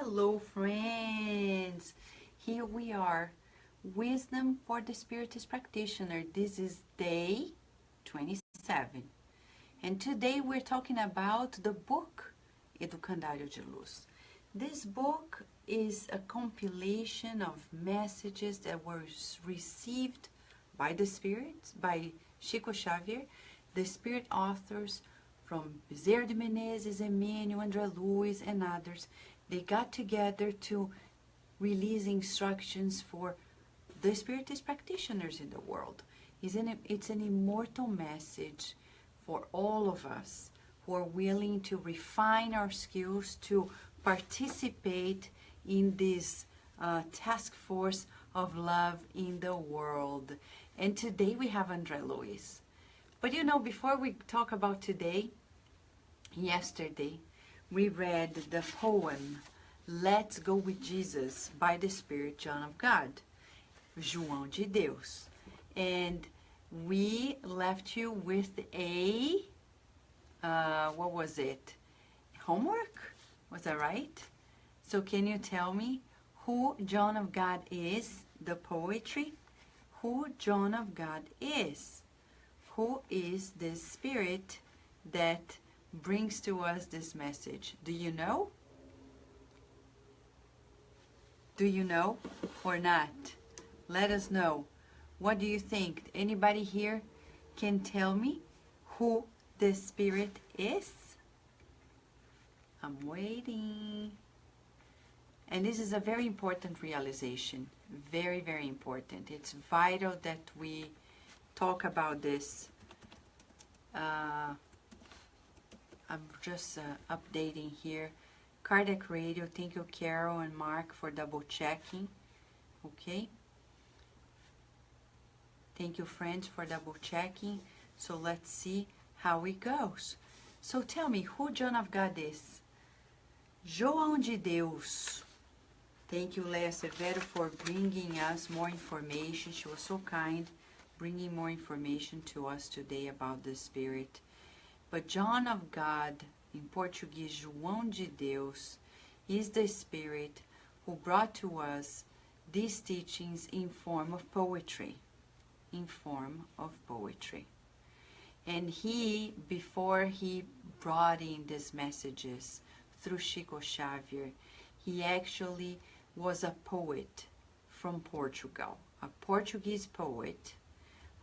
Hello, friends. Here we are. Wisdom for the Spiritist Practitioner. This is day 27. And today we're talking about the book Educandário de Luz. This book is a compilation of messages that were received by the Spirit, by Chico Xavier, the Spirit authors from Bezerra de Menezes, Emmanuel, André Luiz, and others. They got together to release instructions for the Spiritist practitioners in the world. It's an immortal message for all of us who are willing to refine our skills to participate in this task force of love in the world. And today we have André Luiz. But you know, before we talk about today, yesterday we read the poem Let's Go with Jesus by the Spirit John of God, João de Deus. And we left you with a, what was it? Homework? Was that right? So can you tell me who John of God is, the poetry? Who John of God is? Who is this spirit that brings to us this message? Do you know? Do you know or not? Let us know. What do you think? Anybody here can tell me who this spirit is? I'm waiting. And this is a very important realization. Very, very important. It's vital that we talk about this. I'm just updating here. Kardec Radio, thank you Carol and Mark for double checking. Okay. Thank you friends for double checking. So let's see how it goes. So tell me who John of God is. João de Deus. Thank you Leia Severo for bringing us more information. She was so kind, bringing more information to us today about the Spirit. But John of God, in Portuguese, João de Deus, is the Spirit who brought to us these teachings in form of poetry. In form of poetry. And he, before he brought in these messages through Chico Xavier, he actually was a poet from Portugal. A Portuguese poet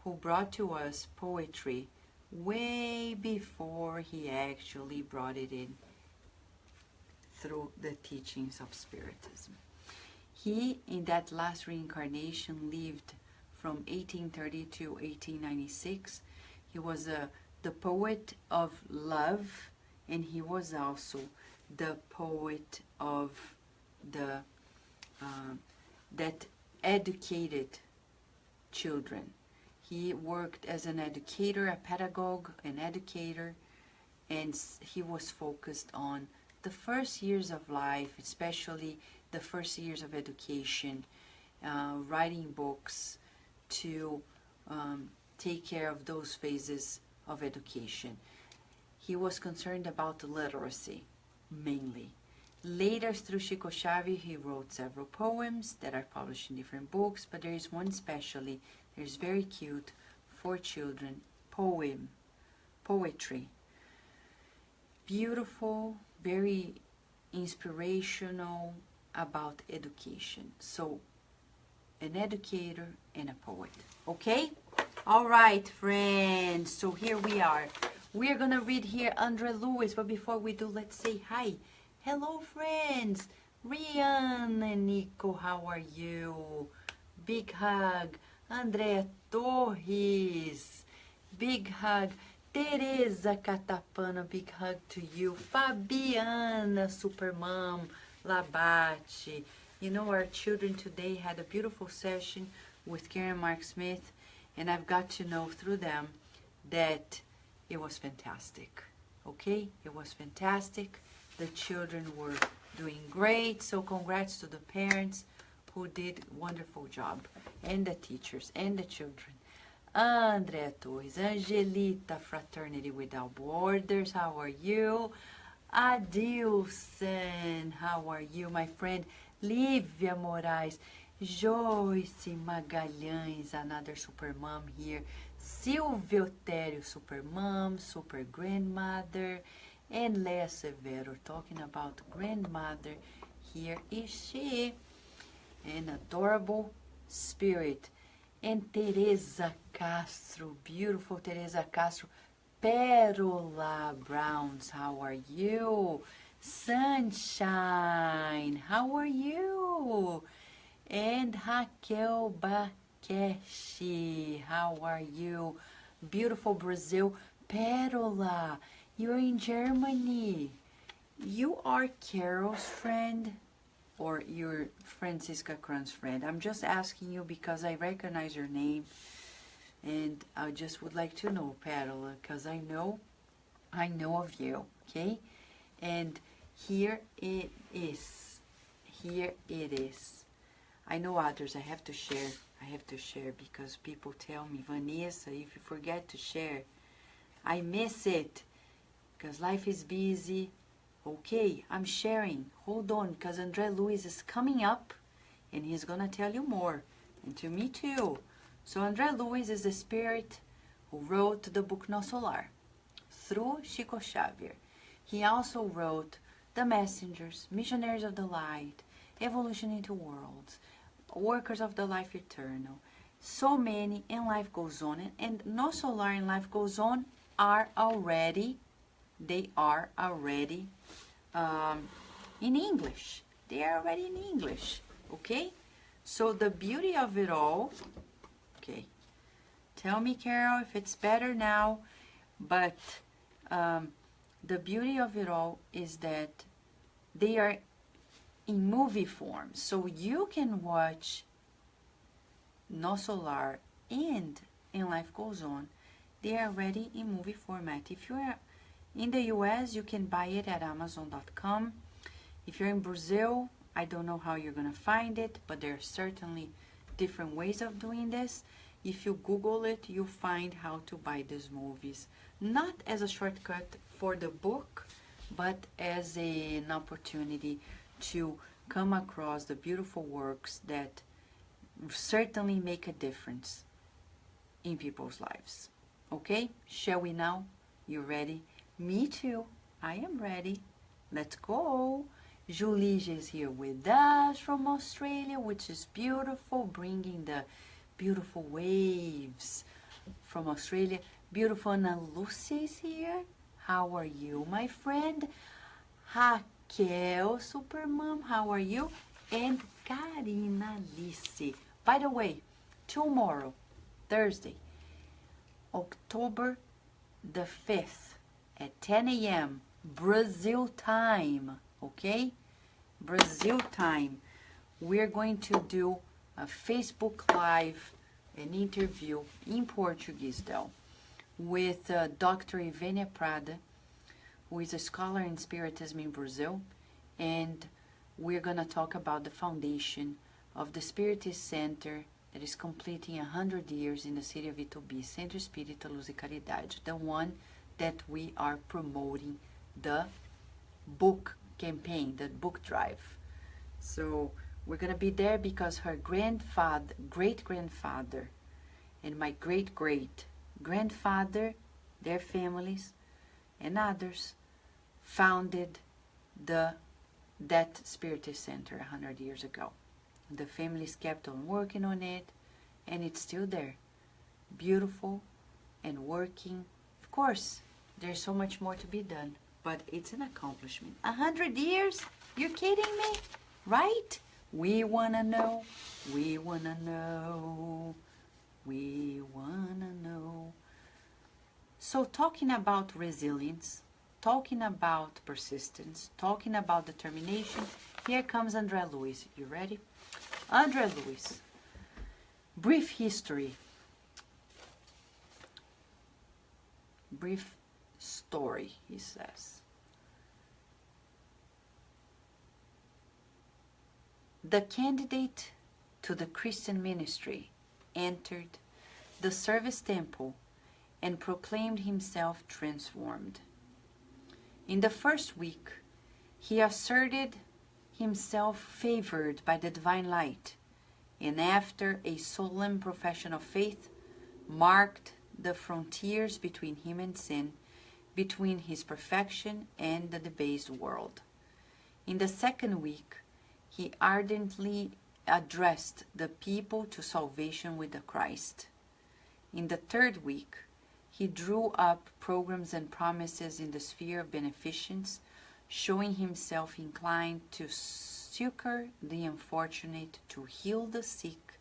who brought to us poetry way before he actually brought it in through the teachings of Spiritism. He, in that last reincarnation, lived from 1830 to 1896. He was the poet of love, and he was also the poet of the that educated children. He worked as an educator, a pedagogue, an educator, and he was focused on the first years of life, especially the first years of education, writing books to take care of those phases of education. He was concerned about literacy, mainly. Later, through Chico Xavier, he wrote several poems that are published in different books, but there is one especially. There's very cute, for children, poetry. Beautiful, very inspirational about education. So, an educator and a poet. Okay? All right, friends. So here we are. We're going to read here André Luiz, but before we do, let's say hi. Hello, friends. Rian and Nico, how are you? Big hug. Andréa Torres, big hug. Teresa Catapana, big hug to you. Fabiana, Supermom, Labate. You know, our children today had a beautiful session with Karen Mark Smith, and I've got to know through them that it was fantastic. Okay? It was fantastic. The children were doing great, so congrats to the parents who did a wonderful job, and the teachers, and the children. Andrea Torres, Angelita, Fraternity Without Borders, how are you? Adilson, how are you, my friend? Lívia Moraes, Joyce Magalhães, another super mom here. Silvia Otério, super mom, super grandmother. And Lea Severo, talking about grandmother. Here is she, an adorable spirit. And Teresa Castro, beautiful Teresa Castro. Perola Browns, how are you? Sunshine, how are you? And Raquel Bakeshi, how are you? Beautiful Brazil. Perola, you're in Germany. You are Carol's friend or you're Francisca Cron's friend? I'm just asking you because I recognize your name. And I just would like to know, Perola, because I know of you, okay? And here it is. Here it is. I know others. I have to share. I have to share because people tell me, Vanessa, if you forget to share, I miss it because life is busy. Okay, I'm sharing. Hold on, because André Luiz is coming up and he's going to tell you more. And to me too. So André Luiz is the spirit who wrote the book No Solar through Chico Xavier. He also wrote The Messengers, Missionaries of the Light, Evolution into Worlds, Workers of the Life Eternal. So many, and Life Goes On. And No Solar and Life Goes On are already, in English. They are already in English, okay? So the beauty of it all, okay, tell me, Carol, if it's better now, but the beauty of it all is that they are in movie form, so you can watch No Solar and Life Goes On. They are already in movie format. If you're in the US, you can buy it at Amazon.com. If you're in Brazil, I don't know how you're going to find it, but there are certainly different ways of doing this. If you Google it, you'll find how to buy these movies. Not as a shortcut for the book, but as an opportunity to come across the beautiful works that certainly make a difference in people's lives. Okay, shall we now? You ready? Me too. I am ready. Let's go. Julie is here with us from Australia, which is beautiful, bringing the beautiful waves from Australia. Beautiful Ana Lucy is here. How are you, my friend? Raquel, Supermom, how are you? And Karina Lisi. By the way, tomorrow, Thursday, October the 5th at 10 a.m. Brazil time, okay? Brazil time. We're going to do a Facebook Live, an interview in Portuguese though, with Dr. Ivenia Prada, who is a scholar in Spiritism in Brazil, and we're going to talk about the foundation of the Spiritist Center that is completing 100 years in the city of Itubi, Centro Espírita Luz e Caridade, the one that we are promoting the book campaign, the book drive. So we're going to be there because her grandfather, great-grandfather, and my great-great-grandfather, their families, and others founded that Spiritist Center 100 years ago. The families kept on working on it, and it's still there, beautiful and working. Of course, there's so much more to be done, but it's an accomplishment. 100 years? You're kidding me? Right? We wanna know, we wanna know, we wanna know. So talking about resilience, talking about persistence, talking about determination, here comes André Luiz. You ready? André Luiz, brief history, brief story, he says. The candidate to the Christian ministry entered the service temple and proclaimed himself transformed. In the first week, he asserted himself favored by the divine light, and after a solemn profession of faith, marked the frontiers between him and sin, between his perfection and the debased world. In the second week, he ardently addressed the people to salvation with the Christ. In the third week, he drew up programs and promises in the sphere of beneficence, showing himself inclined to succor the unfortunate, to heal the sick,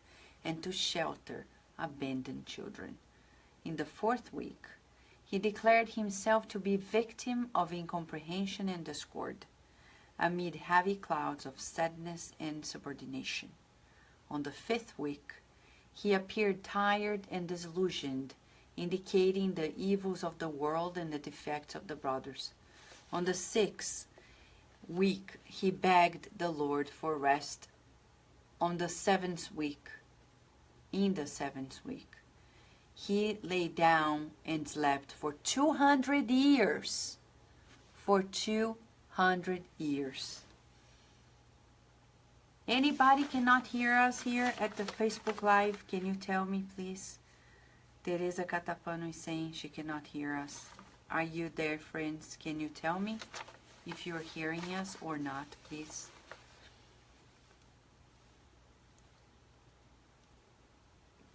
and to shelter abandoned children. In the fourth week, he declared himself to be victim of incomprehension and discord, amid heavy clouds of sadness and subordination. On the fifth week, he appeared tired and disillusioned, indicating the evils of the world and the defects of the brothers. On the sixth week, he begged the Lord for rest. On the seventh week, in the seventh week, he lay down and slept for 200 years. For 200 years. Anybody cannot hear us here at the Facebook Live? Can you tell me, please? Teresa Catapano is saying she cannot hear us. Are you there, friends? Can you tell me if you're hearing us or not, please?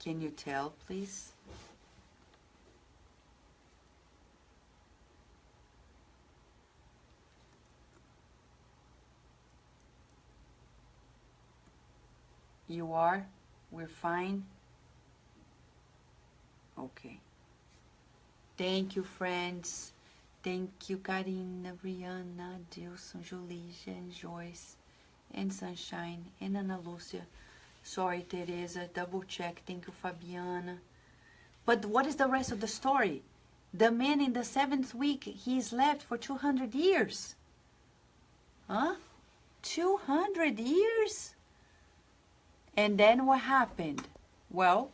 Can you tell, please? You are? We're fine? Okay. Thank you, friends. Thank you, Karina, Brianna, Dilson, Julicia, and Joyce, and Sunshine, and Ana Lúcia. Sorry, Teresa. Double check. Thank you, Fabiana. But what is the rest of the story? The man in the seventh week, he slept for 200 years. Huh? 200 years? And then what happened? Well,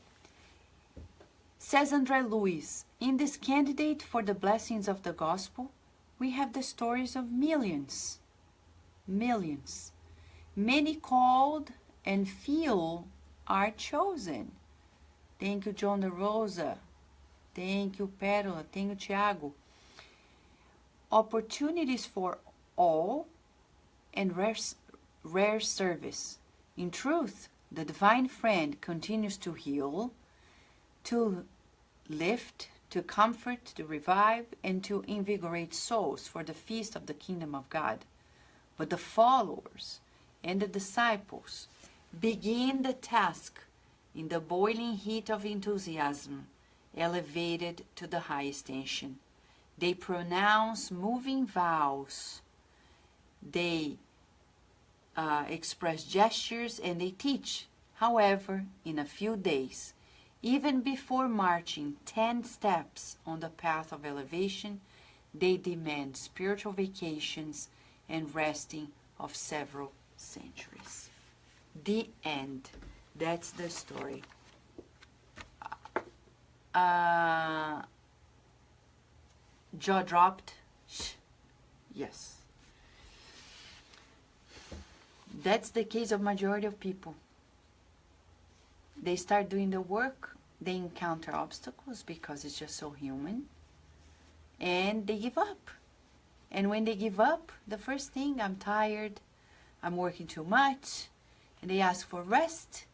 says André Luiz, in this candidate for the blessings of the gospel, we have the stories of millions. Millions. Many called and few are chosen. Thank you, John de Rosa. Thank you, Pérola. Thank you, Tiago. Opportunities for all and rare service. In truth, the divine friend continues to heal, to lift, to comfort, to revive, and to invigorate souls for the feast of the kingdom of God. But the followers and the disciples begin the task in the boiling heat of enthusiasm, elevated to the highest tension. They pronounce moving vows. They express gestures, and they teach. However, in a few days, even before marching 10 steps on the path of elevation, they demand spiritual vacations and resting of several centuries. The end. That's the story. Jaw dropped? Yes. That's the case of majority of people. They start doing the work, they encounter obstacles because it's just so human, and they give up. And when they give up, the first thing, I'm tired, I'm working too much, and they ask for rest,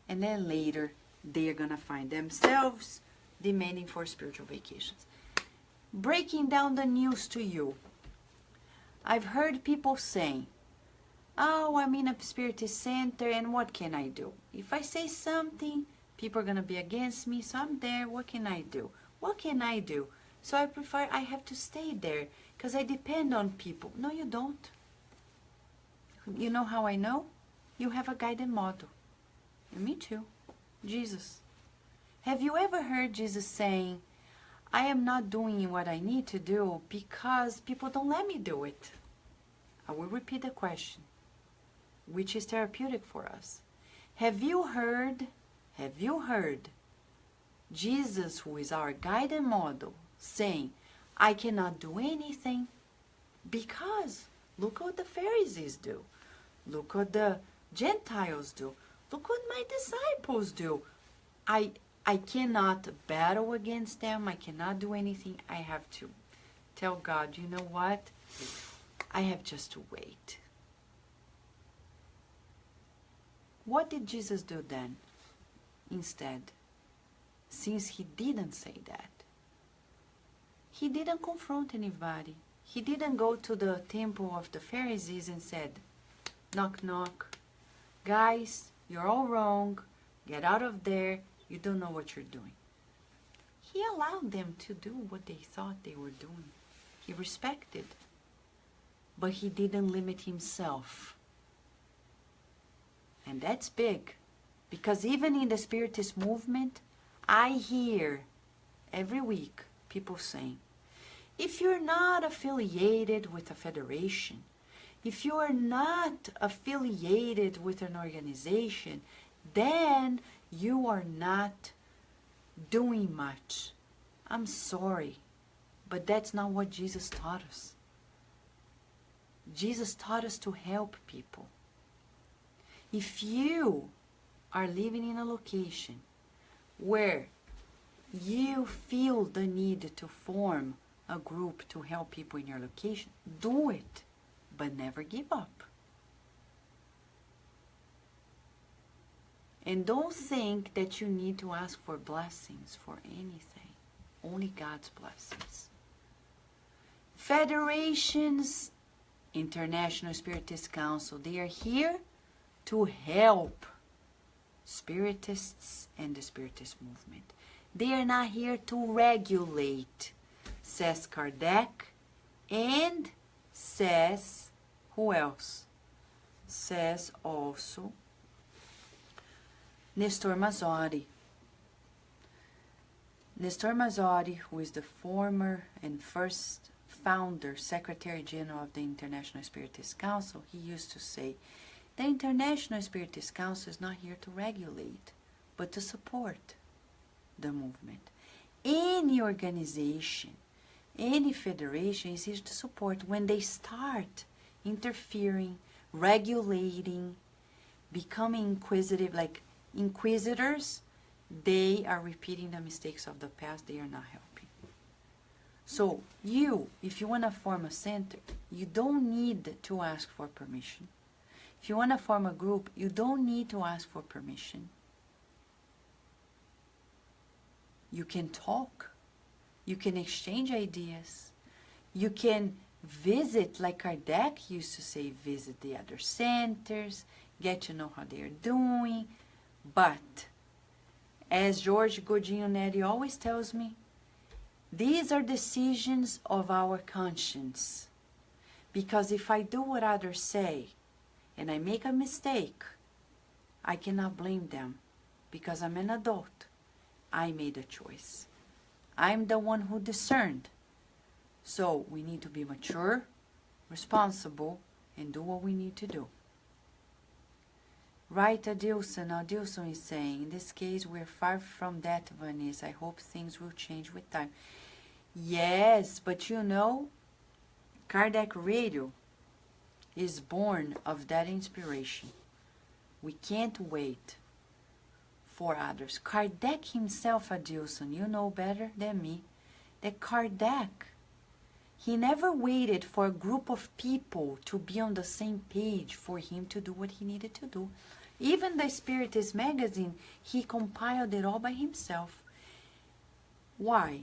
and then later they are going to find themselves demanding for spiritual vacations. Breaking down the news to you. I've heard people saying, oh, I'm in a Spiritist center, and what can I do? If I say something, people are going to be against me, so I'm there. What can I do? What can I do? So I have to stay there because I depend on people. No, you don't. You know how I know? You have a guided model. And me too. Jesus. Have you ever heard Jesus saying, I am not doing what I need to do because people don't let me do it? I will repeat the question, which is therapeutic for us. Have you heard Jesus, who is our guided model, saying, I cannot do anything Because look what the Pharisees do. Look what the Gentiles do. Look what my disciples do. I cannot battle against them. I cannot do anything. I have to tell God, you know what? I have just to wait. What did Jesus do then instead? Since he didn't say that. He didn't confront anybody. He didn't go to the temple of the Pharisees and said, knock, knock. Guys, you're all wrong. Get out of there. You don't know what you're doing. He allowed them to do what they thought they were doing. He respected. But he didn't limit himself. And that's big. Because even in the Spiritist movement, I hear every week people saying, if you're not affiliated with a federation, if you are not affiliated with an organization, then you are not doing much. I'm sorry, but that's not what Jesus taught us. Jesus taught us to help people. If you are living in a location where you feel the need to form a group to help people in your location, do it, but never give up. And don't think that you need to ask for blessings for anything. Only God's blessings. Federations, International Spiritist Council, they are here to help Spiritists and the Spiritist movement. They are not here to regulate, says Kardec, and says, who else? Says also Nestor Mazzori. Nestor Mazzori, who is the former and first founder, Secretary General of the International Spiritist Council, he used to say, the International Spiritist Council is not here to regulate, but to support the movement. Any organization, any federation is here to support. When they start interfering, regulating, becoming inquisitive, like inquisitors, they are repeating the mistakes of the past. They are not helping. So you, if you want to form a center, you don't need to ask for permission. If you want to form a group, you don't need to ask for permission. You can talk. You can exchange ideas. You can visit, like Kardec used to say, visit the other centers, get to know how they're doing. But, as George Godinho Neri always tells me, these are decisions of our conscience. Because if I do what others say, and I make a mistake, I cannot blame them because I'm an adult. I made a choice. I'm the one who discerned. So we need to be mature, responsible, and do what we need to do. Right, Adilson. Adilson is saying, in this case, we're far from that, Vanessa. I hope things will change with time. Yes, but you know, Kardec Radio is born of that inspiration. We can't wait for others. Kardec himself, Adilson, you know better than me, that Kardec, he never waited for a group of people to be on the same page for him to do what he needed to do. Even the Spiritist magazine, he compiled it all by himself. Why?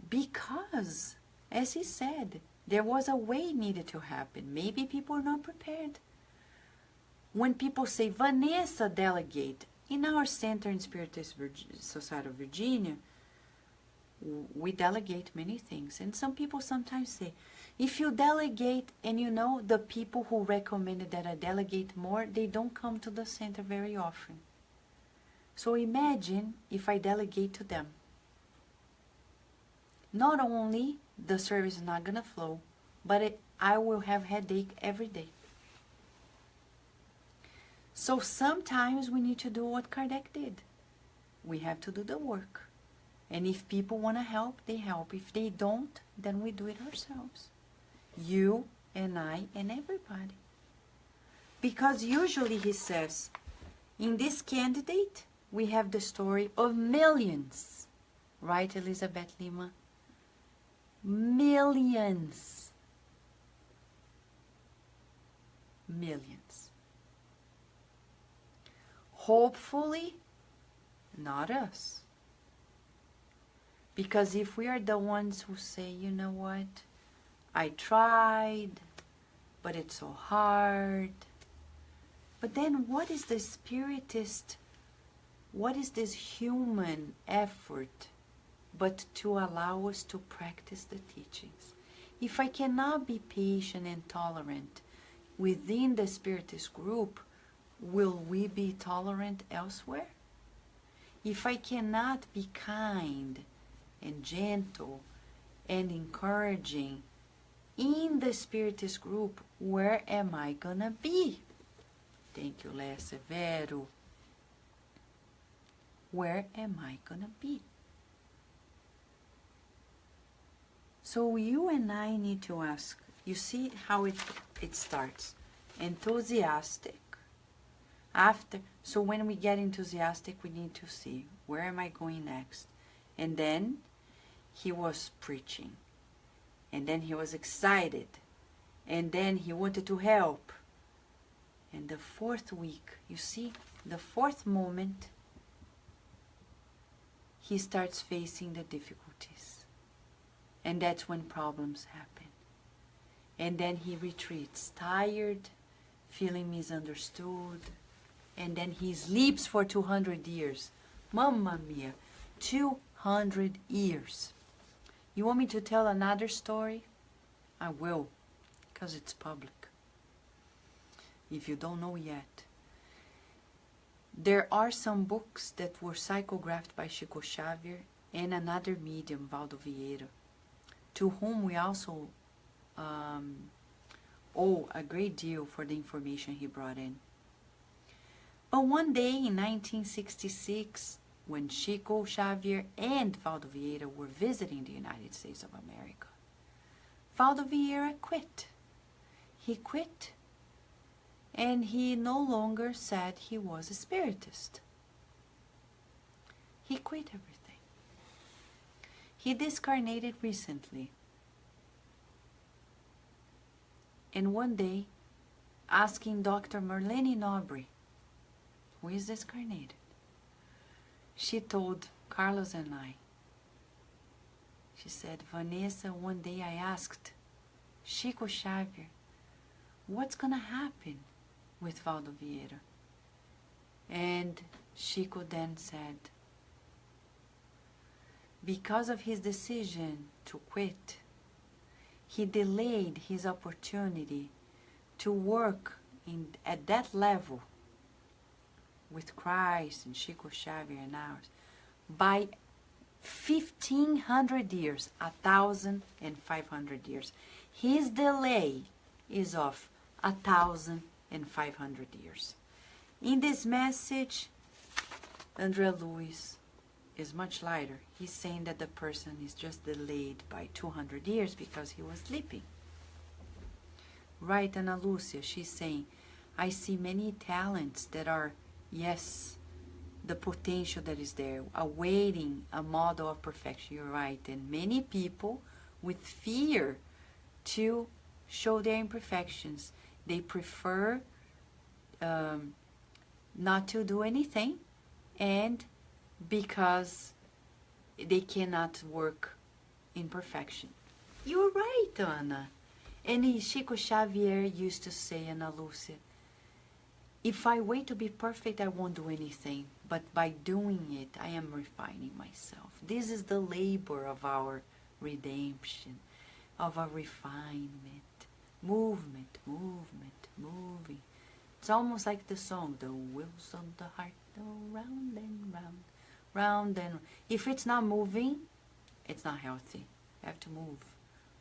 Because, as he said, there was a way needed to happen. Maybe people are not prepared. When people say, Vanessa, delegate, in our center in Spiritist Society of Virginia, we delegate many things. And some people sometimes say, if you delegate, and you know, the people who recommended that I delegate more, they don't come to the center very often. So imagine if I delegate to them. Not only the service is not going to flow, but I will have headache every day. So sometimes we need to do what Kardec did. We have to do the work. And if people want to help, they help. If they don't, then we do it ourselves. You and I and everybody. Because usually he says, in this candidate, we have the story of millions. Right, Elizabeth Lima? Millions. Millions. Hopefully, not us. Because if we are the ones who say, you know what, I tried, but it's so hard. But then what is the Spiritist, what is this human effort but to allow us to practice the teachings? If I cannot be patient and tolerant within the Spiritist group, will we be tolerant elsewhere? If I cannot be kind and gentle and encouraging in the Spiritist group, where am I gonna be? Thank you, Léa Severo. Where am I gonna be? So you and I need to ask, you see how it starts. Enthusiastic. So when we get enthusiastic, we need to see, where am I going next? And then he was preaching. And then he was excited. And then he wanted to help. And the fourth week, you see, the fourth moment, he starts facing the difficulties. And that's when problems happen. And then he retreats, tired, feeling misunderstood. And then he sleeps for 200 years. Mamma mia, 200 years. You want me to tell another story? I will, because it's public. If you don't know yet. There are some books that were psychographed by Chico Xavier and another medium, Valdo Vieira, to whom we also owe a great deal for the information he brought in. But one day in 1966, when Chico Xavier and Valdo Vieira were visiting the United States of America, Valdo Vieira quit. He quit, and he no longer said he was a Spiritist. He quit everything. He discarnated recently. And one day, asking Dr. Marlene Nobre, who is discarnated, she told Carlos and I, she said, Vanessa, one day I asked Chico Xavier, what's going to happen with Valdo Vieira? And Chico then said, because of his decision to quit, he delayed his opportunity to work at that level with Christ and Chico Xavier and ours by 1,500 years, 1,500 years. His delay is of 1,500 years. In this message, André Luiz is much lighter. He's saying that the person is just delayed by 200 years because he was sleeping. Right, Ana Lúcia, she's saying, I see many talents that are, yes, the potential that is there, awaiting a model of perfection. You're right. And many people with fear to show their imperfections, they prefer not to do anything, and because they cannot work in perfection. You're right, Ana. And Chico Xavier used to say, Ana Lúcia, if I wait to be perfect, I won't do anything. But by doing it, I am refining myself. This is the labor of our redemption, of our refinement. Movement, movement, moving. It's almost like the song, the wheels of the heart go round and round, round and round. If it's not moving, it's not healthy. You have to move.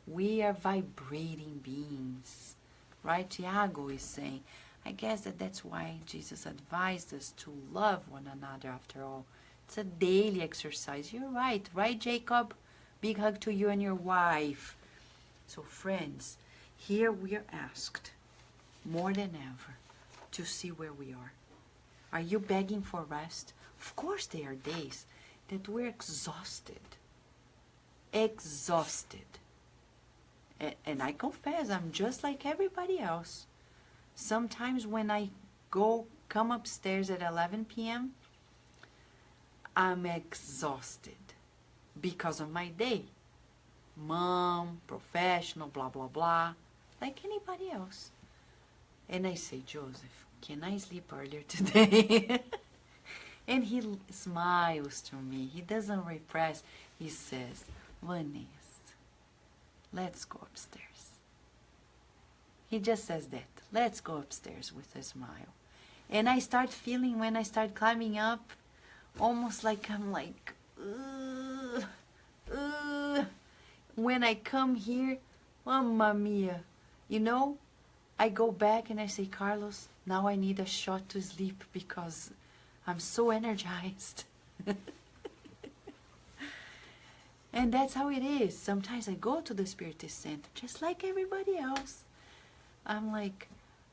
We are vibrating beings. Right? Tiago is saying, I guess that's why Jesus advised us to love one another after all. It's a daily exercise. You're right. Right, Jacob? Big hug to you and your wife. So friends, Here we are asked, more than ever, to see where we are. Are you begging for rest? Of course there are days that we're exhausted. Exhausted. And I confess, I'm just like everybody else. Sometimes when I come upstairs at 11 p.m., I'm exhausted because of my day. Mom, professional, blah, blah, blah, like anybody else. And I say, Joseph, can I sleep earlier today? And he smiles to me. He doesn't repress. He says, Vanessa, let's go upstairs. He just says that. Let's go upstairs with a smile. And I start feeling, when I start climbing up, almost like I'm like, when I come here, mamma mia, you know, I go back and I say, Carlos, now I need a shot to sleep because I'm so energized. And that's how it is. Sometimes I go to the Spiritist Center, just like everybody else. I'm like,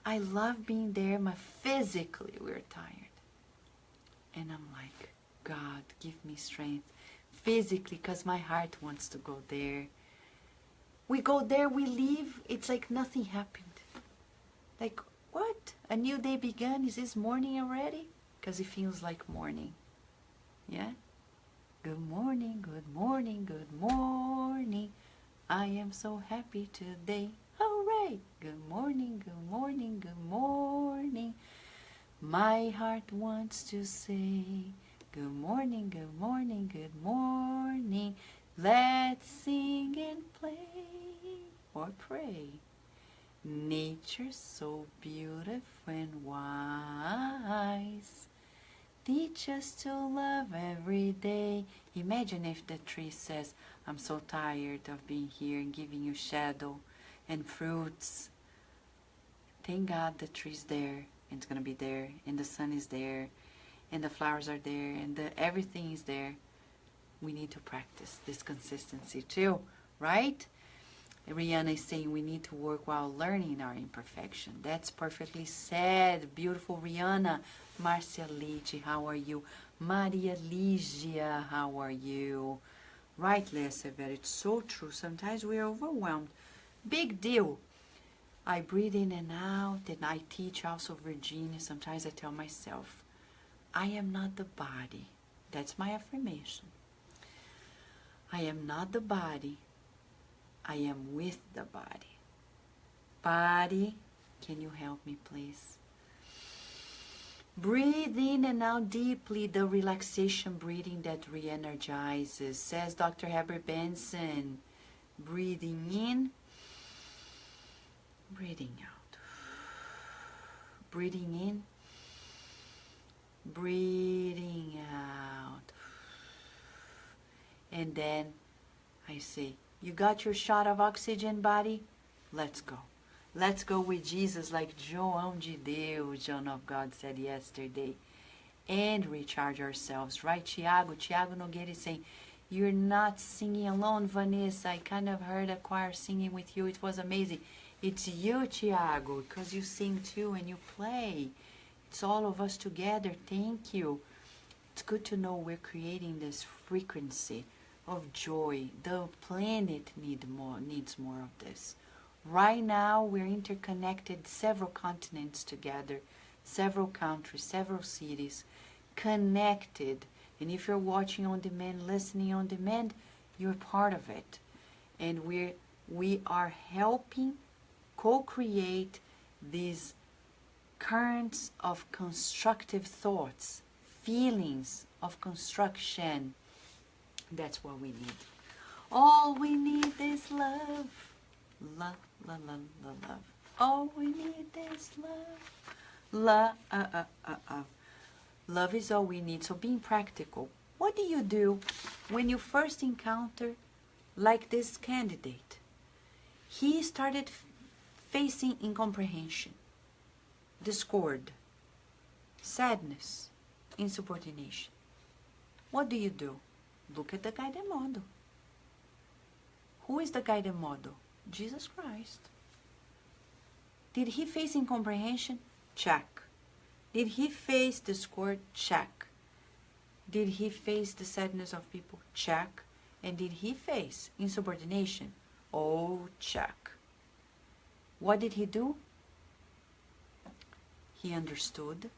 I love being there, but physically we're tired. And I'm like, God, give me strength. Physically, because my heart wants to go there. We go there, we leave, it's like nothing happened. Like, what? A new day began? Is this morning already? Because it feels like morning. Yeah? Good morning, good morning, good morning. I am so happy today. Hooray! Good morning, good morning, good morning. My heart wants to say, good morning, good morning, good morning. Let's sing and play or pray. Nature's so beautiful and wise. Teach us to love every day. Imagine if the tree says, I'm so tired of being here and giving you shadow and fruits. Thank God the tree's there, and it's going to be there, and the sun is there, and the flowers are there, and everything is there. We need to practice this consistency too, right? Rihanna is saying we need to work while learning our imperfection. That's perfectly said. Beautiful Rihanna. Marcia Lici, how are you? Maria Ligia, how are you? Right, Lessever, it's so true. Sometimes we are overwhelmed. Big deal. I breathe in and out, and I teach also Virginia. Sometimes I tell myself, I am not the body. That's my affirmation. I am not the body. I am with the body. Body, can you help me, please? Breathe in and out deeply, the relaxation breathing that re-energizes, says Dr. Heber Benson. Breathing in, breathing out. Breathing in, breathing out. And then I say, you got your shot of oxygen, body? Let's go. Let's go with Jesus like João de Deus, John of God said yesterday. And recharge ourselves, right, Tiago? Tiago Nogueira is saying, you're not singing alone, Vanessa. I kind of heard a choir singing with you. It was amazing. It's you, Tiago, because you sing too and you play. It's all of us together. Thank you. It's good to know we're creating this frequency of joy. The planet needs more of this. Right now, we're interconnected, several continents together, several countries, several cities, connected. And if you're watching on demand, listening on demand, you're part of it. And we are helping co-create these currents of constructive thoughts, feelings of construction. That's what we need. All we need is love. Love, love, love, love, love. All we need is love. Love is all we need. So being practical. What do you do when you first encounter like this candidate? He started facing incomprehension, discord, sadness, insubordination. What do? Look at the guided model. Who is the guided model? Jesus Christ. Did he face incomprehension? Check. Did he face discord? Check. Did he face the sadness of people? Check. And did he face insubordination? Oh, check. What did he do? He understood.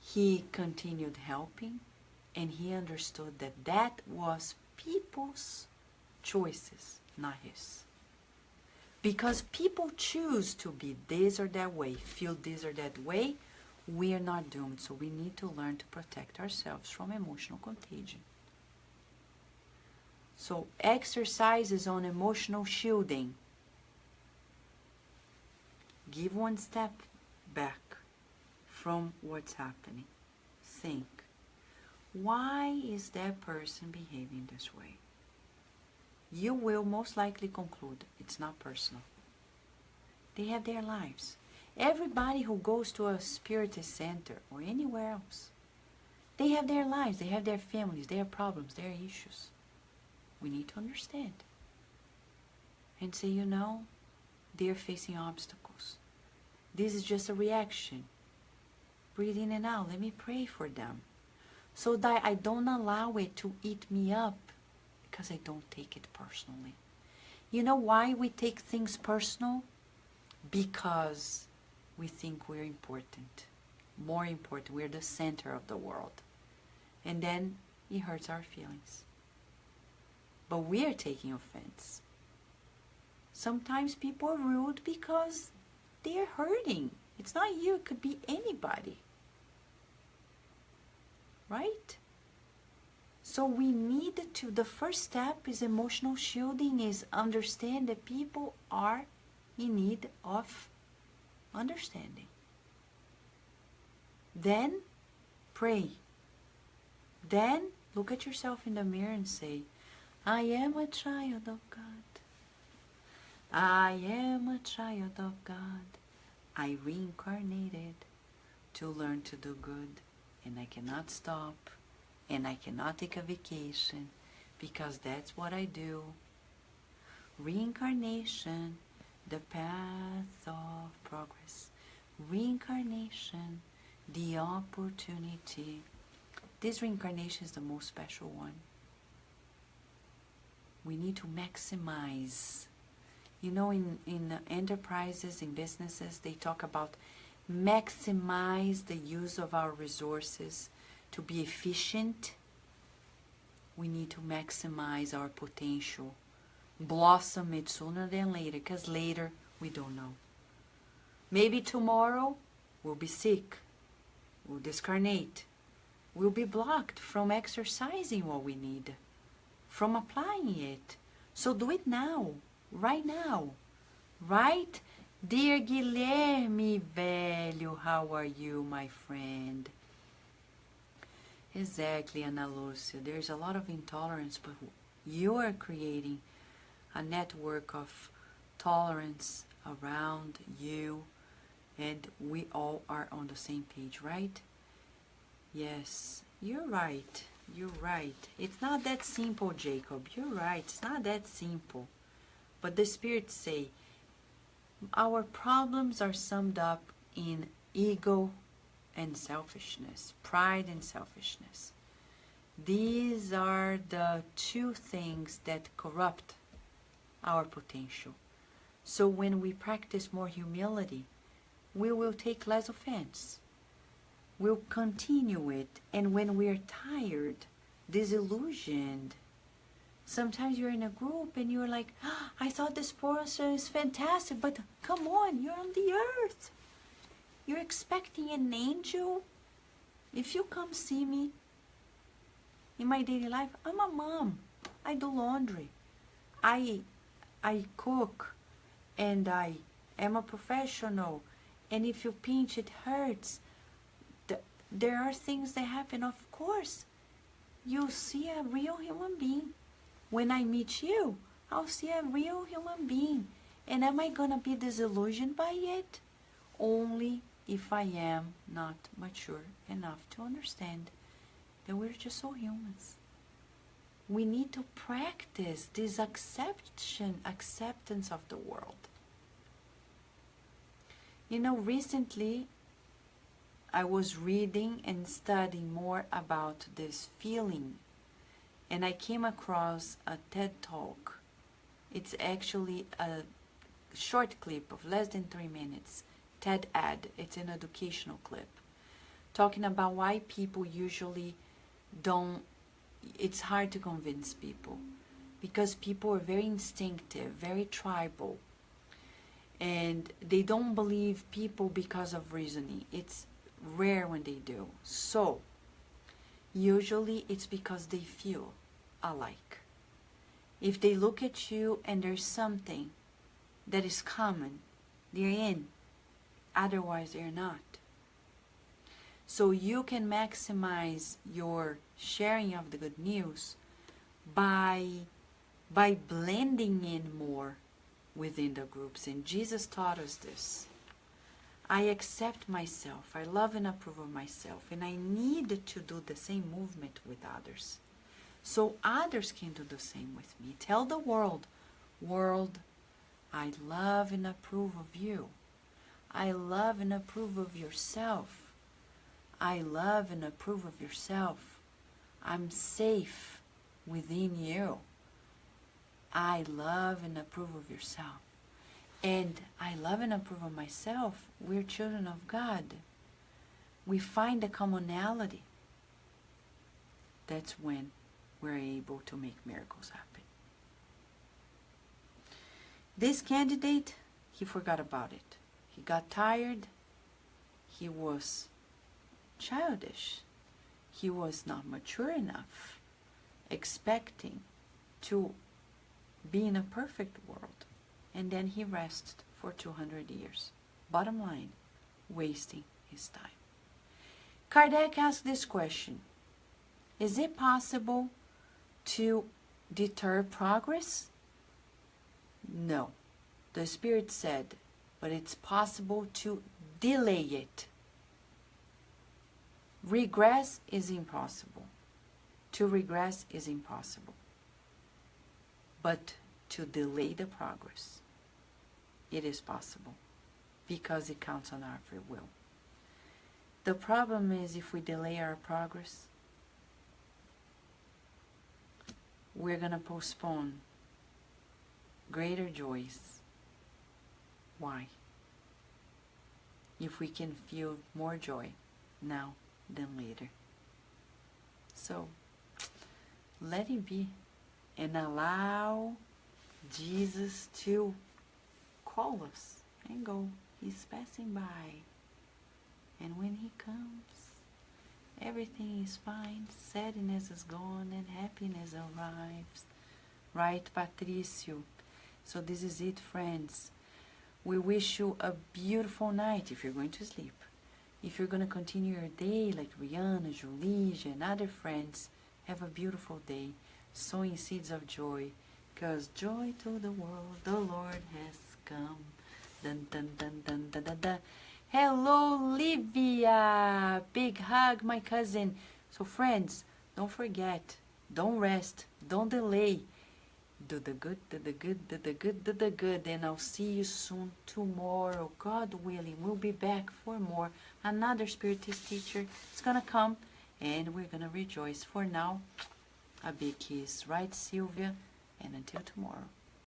He continued helping, and he understood that that was people's choices, not his. Because people choose to be this or that way, feel this or that way, we are not doomed. So we need to learn to protect ourselves from emotional contagion. So exercises on emotional shielding. Give one step back from what's happening. Think, why is that person behaving this way? You will most likely conclude it's not personal. They have their lives. Everybody who goes to a Spiritist center or anywhere else, they have their lives, they have their families, their problems, their issues. We need to understand and say, you know, they're facing obstacles. This is just a reaction. Breathe in and out. Let me pray for them, so that I don't allow it to eat me up, because I don't take it personally. You know why we take things personal? Because we think we're important, more important. We're the center of the world. And then it hurts our feelings. But we are taking offense. Sometimes people are rude because they're hurting. It's not you, it could be anybody. Right? So we need to, the first step is emotional shielding, is understand that people are in need of understanding. Then pray. Then look at yourself in the mirror and say, I am a child of God. I am a child of God. I reincarnated to learn to do good, and I cannot stop, and I cannot take a vacation, because that's what I do. Reincarnation, the path of progress. Reincarnation, the opportunity. This reincarnation is the most special one. We need to maximize. You know, in enterprises, in businesses, they talk about maximize the use of our resources to be efficient. We need to maximize our potential. Blossom it sooner than later, because later we don't know. Maybe tomorrow we'll be sick, we'll discarnate, we'll be blocked from exercising what we need, from applying it. So do it now, right now. Right? Dear Guilherme Velho, how are you, my friend? Exactly, Ana Lúcia. There's a lot of intolerance, but you are creating a network of tolerance around you, and we all are on the same page, right? Yes, you're right. You're right. It's not that simple, Jacob. You're right. It's not that simple. But the spirits say our problems are summed up in ego and selfishness, pride and selfishness. These are the two things that corrupt our potential. So when we practice more humility, we will take less offense. We'll continue it. And when we're tired, disillusioned, sometimes you're in a group and you're like, oh, I thought this person is fantastic, but come on, you're on the earth. You're expecting an angel. If you come see me in my daily life, I'm a mom. I do laundry. I cook, and I am a professional. And if you pinch, it hurts. There are things that happen. Of course, you'll see a real human being. When I meet you, I'll see a real human being. And am I going to be disillusioned by it? Only if I am not mature enough to understand that we're just all humans. We need to practice this acceptance of the world. You know, recently I was reading and studying more about this feeling, and I came across a TED Talk. It's actually a short clip of less than 3 minutes. TED Ad, it's an educational clip, talking about why people usually don't, it's hard to convince people, because people are very instinctive, very tribal, and they don't believe people because of reasoning. It's rare when they do. So usually it's because they feel alike. If they look at you and there's something that is common, they're in. Otherwise, they're not. So you can maximize your sharing of the good news by blending in more within the groups. And Jesus taught us this. I accept myself. I love and approve of myself. And I need to do the same movement with others, so others can do the same with me. Tell the world, I love and approve of you. I love and approve of yourself. I love and approve of yourself. I'm safe within you. I love and approve of yourself. And I love and approve of myself. We're children of God. We find a commonality. That's when we're able to make miracles happen. This candidate, he forgot about it. He got tired. He was childish. He was not mature enough, expecting to be in a perfect world. And then he rested for 200 years. Bottom line, wasting his time. Kardec asked this question: is it possible to deter progress? No. The Spirit said, but it's possible to delay it. Regress is impossible. To regress is impossible. But to delay the progress, it is possible, because it counts on our free will. The problem is, if we delay our progress, we're going to postpone greater joys. Why? If we can feel more joy now than later. So, let it be, and allow Jesus to call us and go. He's passing by. And when he comes, everything is fine. Sadness is gone and happiness arrives. Right, Patricio? So this is it, friends. We wish you a beautiful night if you're going to sleep. If you're going to continue your day like Rihanna, Julie, and other friends, have a beautiful day, sowing seeds of joy, because joy to the world, the Lord has come. Dun, dun, dun, dun, dun, dun, dun. Hello, Livia. Big hug, my cousin. So, friends, don't forget, don't rest, don't delay. Do the good, do the good, do the good, do the good. And I'll see you soon tomorrow. God willing, we'll be back for more. Another Spiritist teacher is going to come, and we're going to rejoice. For now, a big kiss. Right, Sylvia? And until tomorrow.